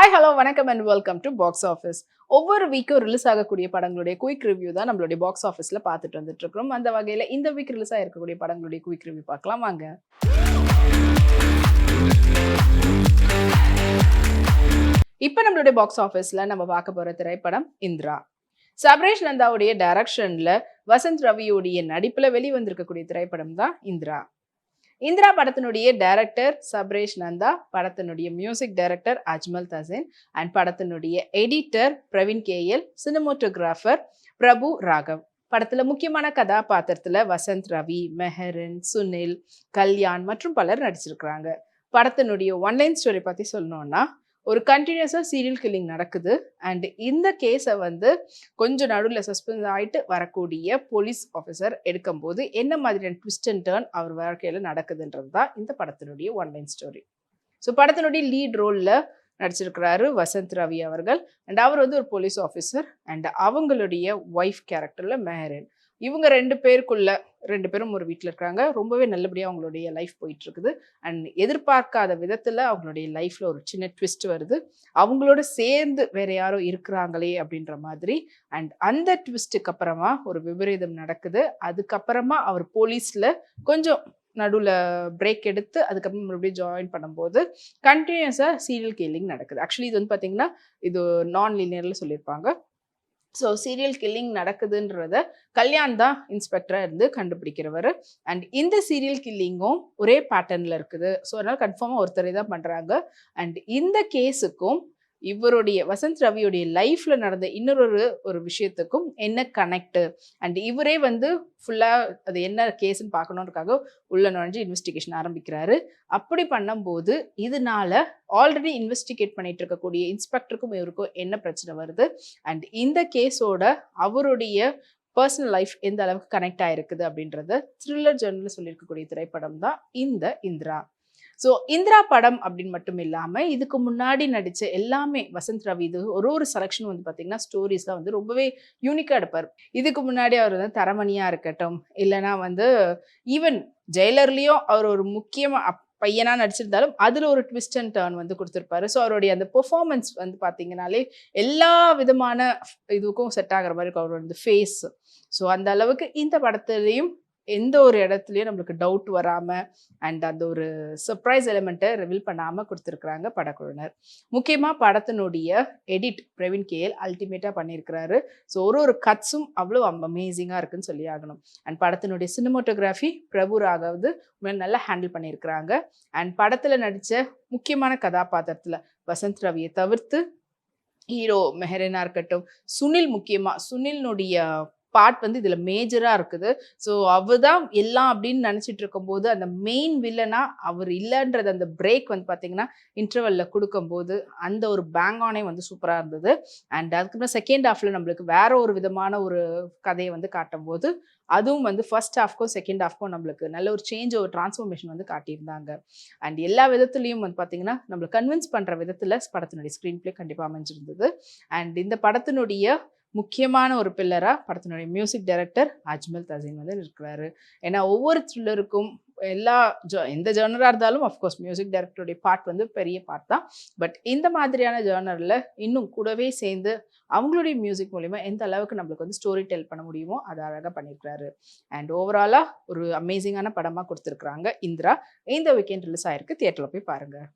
Hi hello வணக்கம் and welcome to box office. ஒவ்வொரு வீக்கும் release ஆகக்கூடிய படங்களுடைய குயிக் ரிவ்யூ தான் நம்மளுடைய பாக்ஸ் ஆஃபீஸ்ல பார்த்துட்டு வந்துட்டு இருக்கிறோம். அந்த வகையில இந்த வீக் ரிலீஸ் ஆகிருக்கக்கூடிய படங்களுடைய குயிக் ரிவ்யூ பார்க்கலாம் வாங்க. இப்போ நம்மளுடைய பாக்ஸ் ஆஃபீஸ்ல நம்ம பார்க்க போற திரைப்படம் இந்திரா. சபரேஷ் நந்தாவுடைய டைரக்ஷன்ல வசந்த் ரவியோடைய நடிப்புல வெளிவந்திருக்கக்கூடிய திரைப்படம் தான் இந்திரா. இந்திரா படத்தினுடைய டைரக்டர் சபரேஷ் நந்தா, படத்தினுடைய மியூசிக் டைரக்டர் அஜ்மல் தசீன் அண்ட் படத்தினுடைய எடிட்டர் பிரவீன் கேஎல், சினிமோட்டோகிராஃபர் பிரபு ராகவ். படத்துல முக்கியமான கதாபாத்திரத்துல வசந்த் ரவி, மெஹரின், சுனில், கல்யாண் மற்றும் பலர் நடிச்சிருக்கிறாங்க. படத்தினுடைய ஒன்லைன் ஸ்டோரி பத்தி சொல்லணும்னா, ஒரு கண்டினியூஸா சீரியல் கில்லிங் நடக்குது அண்ட் இந்த கேஸை கொஞ்சம் நடுவில் சஸ்பென்ஸ் ஆகிட்டு வரக்கூடிய போலீஸ் ஆஃபீஸர் எடுக்கும்போது என்ன மாதிரியான ட்விஸ்ட் அண்ட் டர்ன் அவர் வாழ்க்கையில் நடக்குதுன்றது தான் இந்த படத்தினுடைய ஒன்லைன் ஸ்டோரி. ஸோ படத்தினுடைய லீட் ரோலில் நடிச்சிருக்கிறாரு வசந்த் ரவி அவர்கள் அண்ட் அவர் ஒரு போலீஸ் ஆஃபீஸர் அண்ட் அவங்களுடைய ஒய்ஃப் கேரக்டரில் மெஹரின். இவங்க ரெண்டு பேரும் ஒரு வீட்டில் இருக்காங்க. ரொம்பவே நல்லபடியாக அவங்களுடைய லைஃப் போயிட்டு இருக்குது அண்ட் எதிர்பார்க்காத விதத்தில் அவங்களுடைய லைஃப்ல ஒரு சின்ன ட்விஸ்ட் வருது. அவங்களோட சேர்ந்து வேற யாரோ இருக்கிறாங்களே அப்படின்ற மாதிரி அண்ட் அந்த ட்விஸ்ட்டுக்கு அப்புறமா ஒரு விபரீதம் நடக்குது. அதுக்கப்புறமா அவர் போலீஸ்ல கொஞ்சம் நடுவில் பிரேக் எடுத்து அதுக்கப்புறம் மறுபடியும் ஜாயின் பண்ணும்போது கண்டினியூஸாக சீரியல் கில்லிங் நடக்குது. ஆக்சுவலி இது பார்த்தீங்கன்னா இது நான் லீனியர்ல சொல்லியிருப்பாங்க. ஸோ சீரியல் கில்லிங் நடக்குதுன்றத கல்யாண் தான் இன்ஸ்பெக்டராக இருந்து கண்டுபிடிக்கிறவர் அண்ட் இந்த சீரியல் கில்லிங்கும் ஒரே பேட்டர்னில் இருக்குது. ஸோ அதனால் கன்ஃபார்மாக ஒருத்தரை தான் பண்ணுறாங்க அண்ட் இந்த கேஸுக்கும் இவருடைய வசந்த் ரவியுடைய லைஃப்ல நடந்த இன்னொரு விஷயத்துக்கும் என்ன கனெக்ட் அண்ட் இவரே ஃபுல்லாக அது என்ன கேஸ்ன்னு பார்க்கணுன்றக்காக உள்ள நுழைஞ்சு இன்வெஸ்டிகேஷன் ஆரம்பிக்கிறாரு. அப்படி பண்ணும்போது இதனால ஆல்ரெடி இன்வெஸ்டிகேட் பண்ணிட்டு இருக்கக்கூடிய இன்ஸ்பெக்டருக்கும் இவருக்கும் என்ன பிரச்சனை வருது அண்ட் இந்த கேஸோட அவருடைய பர்சனல் லைஃப் எந்த அளவுக்கு கனெக்ட் ஆயிருக்குது அப்படின்றத த்ரில்லர் ஜெர்னல் சொல்லியிருக்கக்கூடிய திரைப்படம் தான் இந்த இந்திரா. ஸோ இந்திரா படம் அப்படின்னு மட்டும் இல்லாமல் இதுக்கு முன்னாடி நடித்த எல்லாமே வசந்த் ரவி இது ஒரு செலெக்ஷன் பார்த்தீங்கன்னா ஸ்டோரிஸ்லாம் ரொம்பவே யூனிக்காக எடுப்பார். இதுக்கு முன்னாடி அவர் தரமணியாக இருக்கட்டும், இல்லைனா ஈவன் ஜெயிலர்லேயும் அவர் ஒரு முக்கியமாக பையனாக நடிச்சிருந்தாலும் அதில் ஒரு ட்விஸ்ட் அண்ட் டர்ன் கொடுத்துருப்பாரு. ஸோ அவருடைய அந்த பெர்ஃபார்மன்ஸ் பார்த்தீங்கன்னாலே எல்லா விதமான இதுக்கும் செட் ஆகிற மாதிரி இருக்கும் அவரோட ஃபேஸ். ஸோ அந்த அளவுக்கு இந்த படத்துலையும் எந்த ஒரு இடத்துலையும் நம்மளுக்கு டவுட் வராமல் அண்ட் அந்த ஒரு சர்ப்ரைஸ் எலிமெண்ட்டை ரிவீல் பண்ணாமல் கொடுத்துருக்குறாங்க படக்குழுவினர். முக்கியமாக படத்தினுடைய எடிட் பிரவீன் கேஎல் அல்டிமேட்டாக பண்ணியிருக்கிறாரு. ஸோ ஒரு கட்ஸும் அவ்வளோ அமேசிங்காக இருக்குன்னு சொல்லி ஆகணும். அண்ட் படத்தினுடைய சினிமோட்டோகிராஃபி பிரபு ராகவ் நல்லா ஹேண்டில் பண்ணியிருக்கிறாங்க. அண்ட் படத்தில் நடித்த முக்கியமான கதாபாத்திரத்தில் வசந்த் ரவியை தவிர்த்து ஹீரோ மெஹரினா இருக்கட்டும், சுனில், முக்கியமாக சுனில்னுடைய பார்ட் இதில் மேஜராக இருக்குது. ஸோ அவர் தான் எல்லாம் அப்படின்னு நினச்சிட்டு இருக்கும்போது அந்த மெயின் வில்லனா அவர் இல்லைன்றது அந்த பிரேக் பார்த்தீங்கன்னா இன்டர்வெல்ல கொடுக்கும்போது அந்த ஒரு பேங் ஆனே சூப்பராக இருந்தது. அண்ட் அதுக்கப்புறம் செகண்ட் ஹாஃப்ல நம்மளுக்கு வேற ஒரு விதமான ஒரு கதையை காட்டும் போது அதுவும் ஃபர்ஸ்ட் ஹாஃப்க்கும் செகண்ட் ஹாஃப்க்கும் நம்மளுக்கு நல்ல ஒரு சேஞ்ச் ஒரு டிரான்ஸ்ஃபர்மேஷன் காட்டியிருந்தாங்க. அண்ட் எல்லா விதத்துலையும் பார்த்தீங்கன்னா நம்மளை கன்வின்ஸ் பண்ணுற விதத்தில் படத்தினுடைய ஸ்க்ரீன் பிளே கண்டிப்பாக அமைஞ்சிருந்தது. அண்ட் இந்த படத்தினுடைய முக்கியமான ஒரு பில்லராக படத்தினுடைய மியூசிக் டைரக்டர் அஜ்மல் தசீன் இருக்கிறாரு. ஏன்னா ஒவ்வொரு த்ரில்லருக்கும் எந்த ஜேர்னராக இருந்தாலும் அஃப்கோர்ஸ் மியூசிக் டைரக்டருடைய பார்ட் பெரிய பார்ட் தான். பட் இந்த மாதிரியான ஜேர்னரில் இன்னும் கூடவே சேர்ந்து அவங்களுடைய மியூசிக் மூலிமா எந்த அளவுக்கு நம்மளுக்கு ஸ்டோரி டெல் பண்ண முடியுமோ அதை அழகாக பண்ணியிருக்கிறாரு. அண்ட் ஓவராலாக ஒரு அமேசிங்கான படமாக கொடுத்துருக்குறாங்க இந்திரா. இந்த வீக்கெண்ட் ரிலீஸ் ஆயிருக்கு, தியேட்டரில் போய் பாருங்கள்.